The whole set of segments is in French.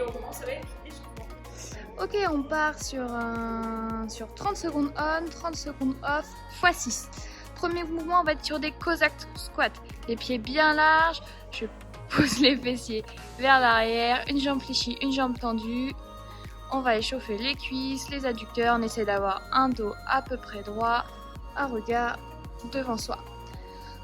on commence avec l'échauffement. Ok, on part sur 30 secondes on, 30 secondes off, x 6. Premier mouvement, on va être sur des Cossack squats. Les pieds bien larges, je pousse les fessiers vers l'arrière, une jambe fléchie, une jambe tendue. On va échauffer les cuisses, les adducteurs, on essaie d'avoir un dos à peu près droit, un regard devant soi.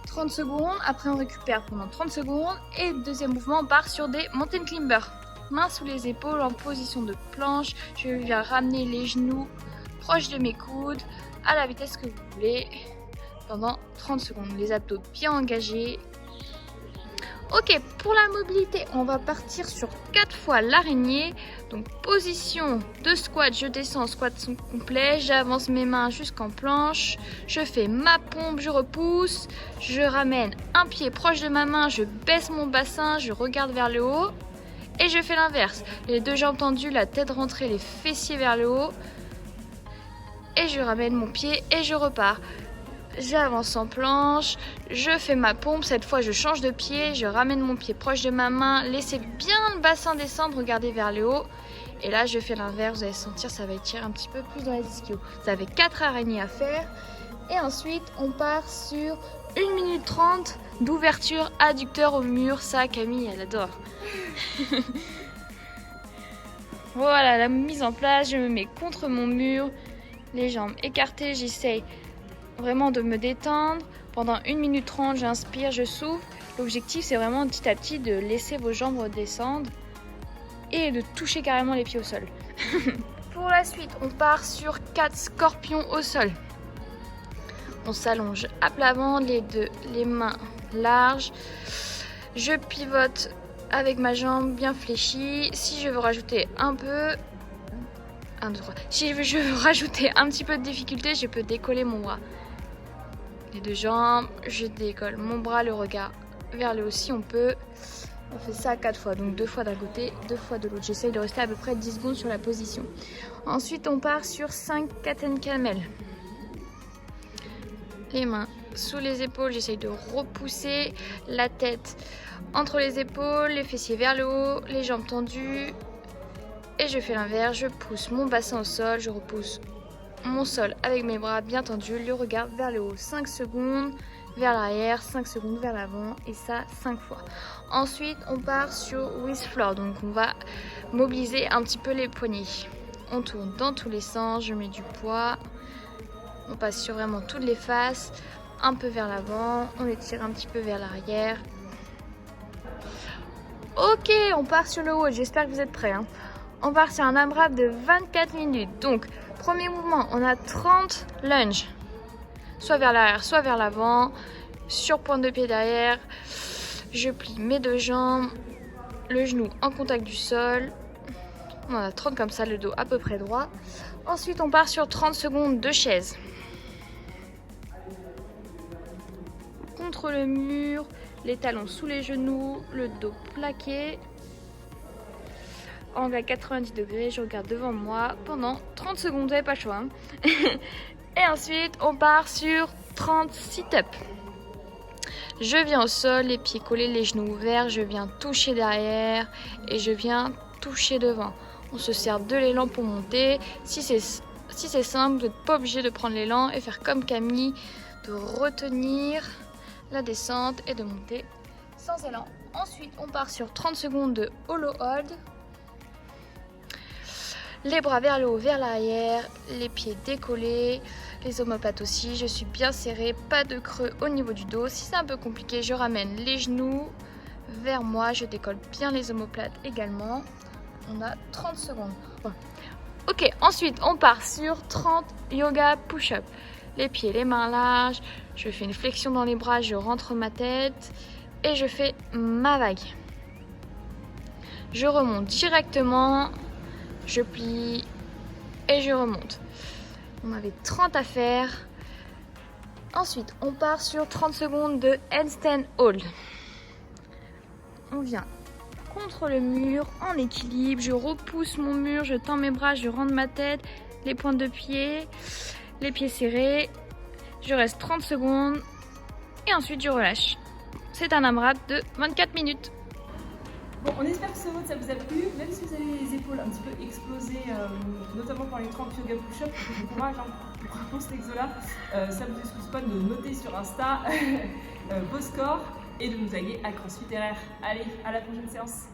30 secondes, après on récupère pendant 30 secondes et deuxième mouvement, on part sur des mountain climbers. Mains sous les épaules en position de planche, je viens ramener les genoux proches de mes coudes à la vitesse que vous voulez pendant 30 secondes. Les abdos bien engagés. Ok, pour la mobilité, on va partir sur 4 fois l'araignée. Donc position de squat, je descends, squat complet, j'avance mes mains jusqu'en planche, je fais ma pompe, je repousse, je ramène un pied proche de ma main, je baisse mon bassin, je regarde vers le haut et je fais l'inverse. Les deux jambes tendues, la tête rentrée, les fessiers vers le haut et je ramène mon pied et je repars. J'avance en planche, je fais ma pompe, cette fois je change de pied, je ramène mon pied proche de ma main, laissez bien le bassin descendre, regardez vers le haut. Et là je fais l'inverse, vous allez sentir ça va étirer un petit peu plus dans les ischios. Vous avez 4 araignées à faire. Et ensuite on part sur 1 minute 30 d'ouverture adducteur au mur. Ça Camille elle adore. Voilà la mise en place, je me mets contre mon mur, les jambes écartées, j'essaye vraiment de me détendre. Pendant 1 minute 30, j'inspire, je souffle. L'objectif, c'est vraiment petit à petit de laisser vos jambes redescendre et de toucher carrément les pieds au sol. Pour la suite, on part sur 4 scorpions au sol. On s'allonge à plat ventre, les mains larges. Je pivote avec ma jambe bien fléchie. Si je veux rajouter un peu... 1, 2, 3. Si je veux rajouter un petit peu de difficulté, je peux décoller mon bras. Les deux jambes, je décolle mon bras, le regard vers le haut si on peut. On fait ça 4 fois, donc 2 fois d'un côté, 2 fois de l'autre. J'essaye de rester à peu près 10 secondes sur la position. Ensuite, on part sur 5 Katen Camel. Les mains sous les épaules, j'essaye de repousser la tête entre les épaules, les fessiers vers le haut, les jambes tendues. Et je fais l'inverse, je pousse mon bassin au sol, je repousse mon sol avec mes bras bien tendus, le regard vers le haut. 5 secondes vers l'arrière, 5 secondes vers l'avant et ça 5 fois. Ensuite, on part sur with floor, donc on va mobiliser un petit peu les poignets. On tourne dans tous les sens, je mets du poids. On passe sur vraiment toutes les faces, un peu vers l'avant, on étire un petit peu vers l'arrière. Ok, on part sur le haut, j'espère que vous êtes prêts. On part sur un AMRAP de 24 minutes. Donc, premier mouvement, on a 30 lunges. Soit vers l'arrière, soit vers l'avant. Sur pointe de pied derrière. Je plie mes deux jambes. Le genou en contact du sol. On en a 30 comme ça, le dos à peu près droit. Ensuite, on part sur 30 secondes de chaise. Contre le mur, les talons sous les genoux, le dos plaqué. Angle à 90 degrés, je regarde devant moi pendant 30 secondes, vous n'avez pas le choix. Et ensuite, on part sur 30 sit-up. Je viens au sol, les pieds collés, les genoux ouverts, je viens toucher derrière et je viens toucher devant. On se sert de l'élan pour monter. Si c'est simple, vous n'êtes pas obligé de prendre l'élan et faire comme Camille, de retenir la descente et de monter sans élan. Ensuite, on part sur 30 secondes de hollow hold. Les bras vers le haut, vers l'arrière, les pieds décollés, les omoplates aussi. Je suis bien serrée, pas de creux au niveau du dos. Si c'est un peu compliqué, je ramène les genoux vers moi. Je décolle bien les omoplates également. On a 30 secondes. Bon. Ok, ensuite on part sur 30 yoga push-up. Les pieds, les mains larges. Je fais une flexion dans les bras, je rentre ma tête et je fais ma vague. Je remonte directement. Je plie et je remonte. On avait 30 à faire. Ensuite, on part sur 30 secondes de handstand hold. On vient contre le mur en équilibre. Je repousse mon mur, je tends mes bras, je rentre ma tête, les pointes de pied, les pieds serrés. Je reste 30 secondes et ensuite je relâche. C'est un AMRAP de 24 minutes. Bon, on espère que ce mode ça vous a plu, même si vous avez les épaules un petit peu explosées, notamment par les 30 yoga push-up, bon courage pour cet exo-là. Ça vous excuse pas de nous noter sur Insta vos scores et de nous taguer à CrossFit RR. Allez, à la prochaine séance.